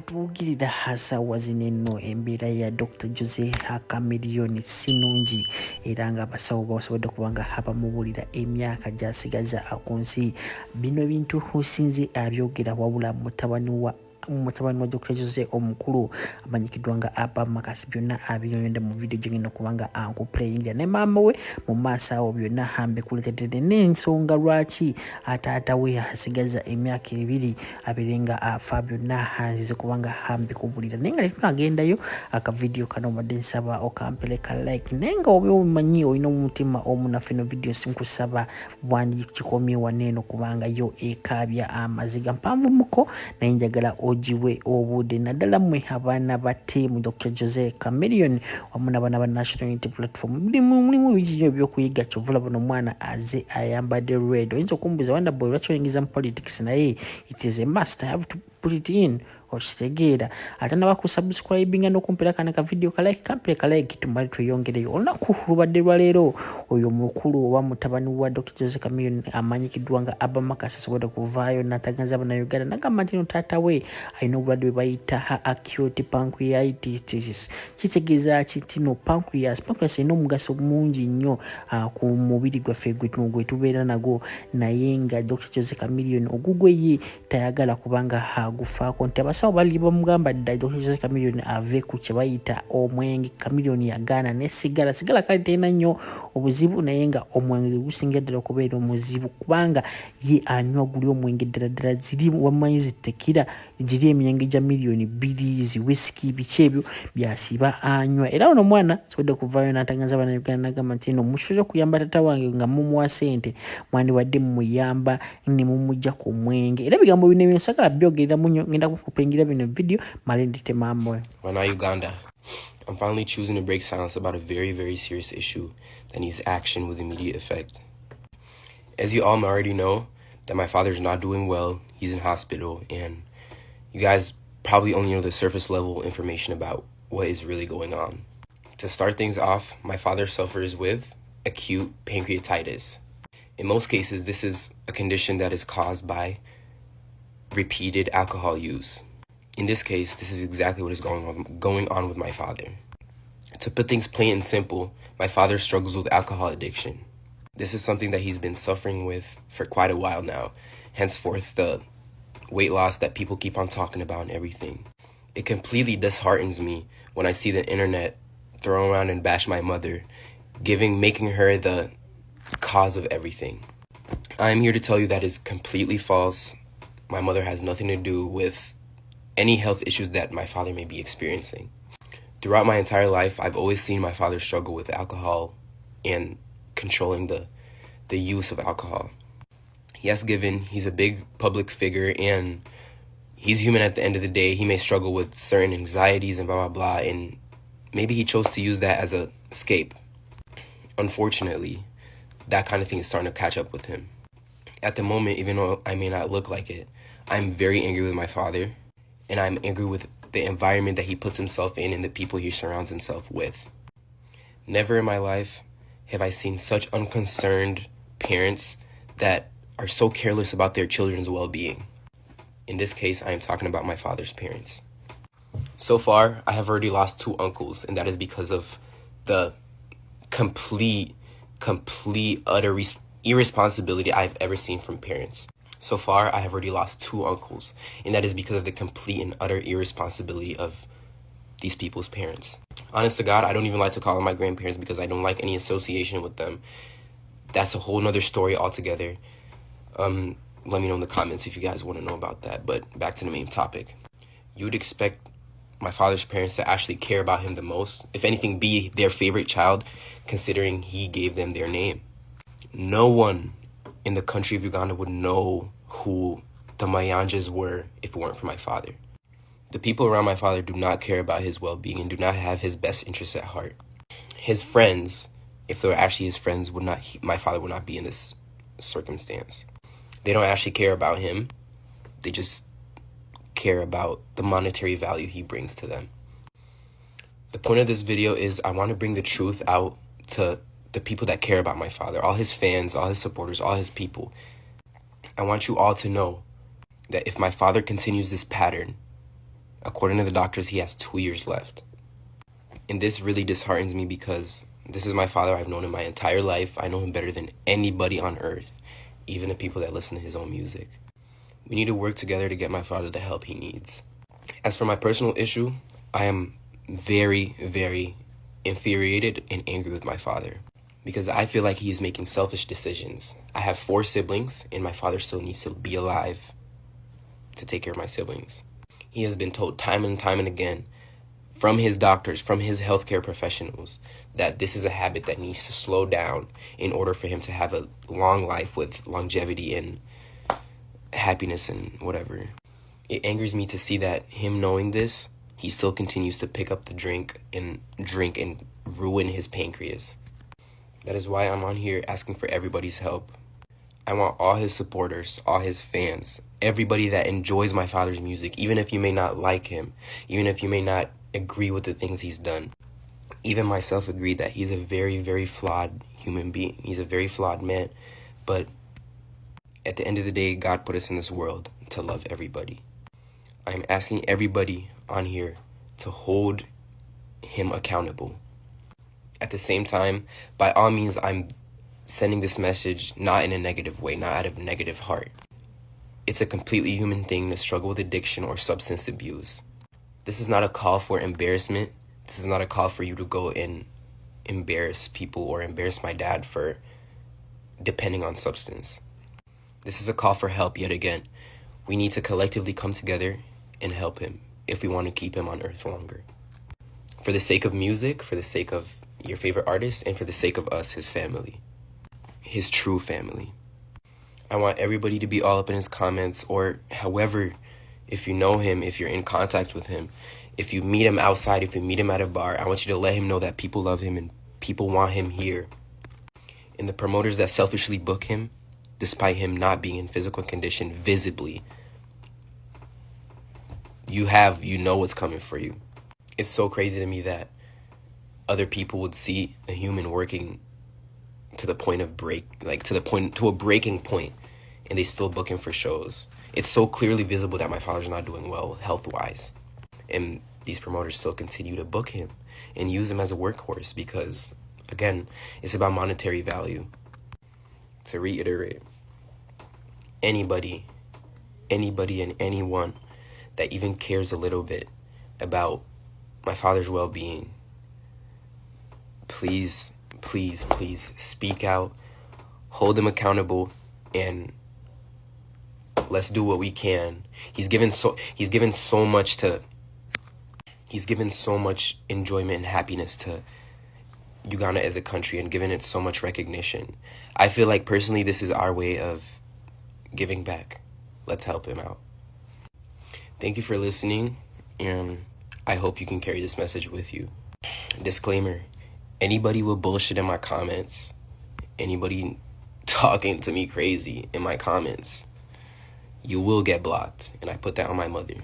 atuwugirira hasaawa zino eno embeera ya Dr. Jose Chameleon sinungi era nga abasawo basobodde okuba nga abamubuulira emyaka gy'asigaza ku nsi. Bino bintu sinze abyogera wabula mutabani wa Dr. Jose omukulu amanyikiddwa nga Aba Makasi byonna abinyonyodde mu video gyengenda okuba nga ankuplayingira ne maama we mu maaso awo byonna ambikuletedde n'ensonga lwaki taata we asigaza emyaka 2 abeere nga afa byonna nzize kuba nga ambikubulira naye nga tetunagendayo akavidiyo kano mbadde nsaba okampeleka like naye nga oba omanyi olina omutima omunafu eno video sinkusaba wandikikomye waneeno kubanga yo ekaabya amaziga mpanvu muko naye njagala ojiwe obudde naddala mmwe abaana ba ttiimu Dr. Jose Chameleon wamu n'abaana ba National Unity Platform mulimu bingi ebyokuyiga kyovula bano omwana aze ayambadde red oyinza okumbuuza Wonderboy lwaki oyingiza mu politics naye it is a must, I have to put it in okitegeera ate nabakusubscribinga n'okumpera kana ka video ka like kampere ka like tumale tweyongereyo olunaku lubadde lwa leero oyo mukulu oba mutabani wa Dr. Jose Chameleon amanyikiddwa nga Aba Makasi asobodde kuvaayo n'ataganza bannayuganda n'agamba nti no taata we alina obulwadde bwe bayita acute pancreatitis. Kitegeeza kiti no pancreas erina omugaso mungi nnyo ku mubiri gwaffe gwe tubeera nagwo naye nga Dr. Jose Chameleon ogugwe ye tayagala kubanga agufaako nti abasawo bali bamugamba dda Dr. Jose Chameleon ave ku kye bayita omwenge. Chameleon yagaana ne sigala kale terina nnyo obuzibu naye nga omwenge gusinga ddala okubeera omuzibu kubanga ye anywa guli omwenge ddala ziri wamanyi zitekira ziri emyenge gya miliyoni 2 zi whisky biki ebyo byasiba anywa era ono omwana sobodde kuvaayo n'ataganza bannayuganda n'agamba nti no mukisoza okuyamba taata wange nga mumuwa ssente mwandibadde mumuyamba ne mumujja ku mwenge era ebigambo bino byonsagala byogerera munyo ngenda kukupengira bino video malendite maama we. Uganda, I'm finally choosing to break silence about a very, very serious issue that needs action with immediate effect. As you all already know, that my father's not doing well, he's in hospital, and you guys probably only know the surface level information about what is really going on. To start things off, my father suffers with acute pancreatitis. In most cases, this is a condition that is caused by repeated alcohol use. In this case, this is exactly what is going on with my father. To put things plain and simple, my father struggles with alcohol addiction. This is something that he's been suffering with for quite a while now, henceforth the weight loss that people keep on talking about and everything. It completely disheartens me when I see the internet throw around and bash my mother, making her the cause of everything. I am here to tell you that is completely false. My mother has nothing to do with any health issues that my father may be experiencing. Throughout my entire life, I've always seen my father struggle with alcohol and controlling the use of alcohol. Yes, given he's a big public figure and he's human at the end of the day, he may struggle with certain anxieties and blah, blah, blah, and maybe he chose to use that as a escape. Unfortunately, that kind of thing is starting to catch up with him. At the moment, even though I may not look like it, I'm very angry with my father, and I'm angry with the environment that he puts himself in and the people he surrounds himself with. Never in my life have I seen such unconcerned parents that are so careless about their children's well-being. In this case, I am talking about my father's parents. So far, I have already lost 2 uncles, and that is because of the complete, utter irresponsibility I've ever seen from parents. So far, I have already lost 2 uncles, and that is because of the complete and utter irresponsibility of these people's parents. Honest to God, I don't even like to call them my grandparents because I don't like any association with them. That's a whole nother story altogether. Let me know in the comments if you guys want to know about that. But back to the main topic. You would expect my father's parents to actually care about him the most, if anything, be their favorite child, considering he gave them their name. No one in the country of Uganda would know who the Mayanjas were if it weren't for my father. The people around my father do not care about his well-being and do not have his best interests at heart. His friends, if they were actually his friends, my father would not be in this circumstance. They don't actually care about him. They just care about the monetary value he brings to them. The point of this video is I want to bring the truth out to the people that care about my father, all his fans, all his supporters, all his people. I want you all to know that if my father continues this pattern According to the doctors, he has 2 years left. And this really disheartens me because this is my father I've known in my entire life. I know him better than anybody on earth, even the people that listen to his own music. We need to work together to get my father the help he needs. As for my personal issue, I am very, very infuriated and angry with my father because I feel like he is making selfish decisions. I have 4 siblings, and my father still needs to be alive to take care of my siblings. He has been told time and time and again from his doctors, from his healthcare professionals, that this is a habit that needs to slow down in order for him to have a long life with longevity and happiness and whatever. It angers me to see that him knowing this, he still continues to pick up the drink and ruin his pancreas. That is why I'm on here asking for everybody's help. I want all his supporters, all his fans, everybody that enjoys my father's music, even if you may not like him, even if you may not agree with the things he's done. Even myself agreed that he's a very, very flawed human being. He's a very flawed man. But at the end of the day, God put us in this world to love everybody. I'm asking everybody on here to hold him accountable. At the same time, by all means, I'm sending this message not in a negative way, not out of a negative heart. It's a completely human thing to struggle with addiction or substance abuse. This is not a call for embarrassment. This is not a call for you to go and embarrass people or embarrass my dad for depending on substance. This is a call for help yet again. We need to collectively come together and help him if we want to keep him on earth longer. For the sake of music, for the sake of your favorite artist, and for the sake of us, his family. His true family. I want everybody to be all up in his comments, or however, if you know him, if you're in contact with him, if you meet him outside, if you meet him at a bar, I want you to let him know that people love him and people want him here. And the promoters that selfishly book him, despite him not being in physical condition visibly, you know what's coming for you. It's so crazy to me that other people would see a human working to a breaking point, and they still book him for shows. It's so clearly visible that my father's not doing well health-wise, and these promoters still continue to book him and use him as a workhorse because, again, it's about monetary value. To reiterate, anybody and anyone that even cares a little bit about my father's well-being, please speak out, hold him accountable, and let's do what we can. He's given so much enjoyment and happiness to Uganda as a country and given it so much recognition. I feel like personally this is our way of giving back. Let's help him out. Thank you for listening, and I hope you can carry this message with you. Disclaimer, anybody with bullshit in my comments, anybody talking to me crazy in my comments, you will get blocked, and I put that on my mother.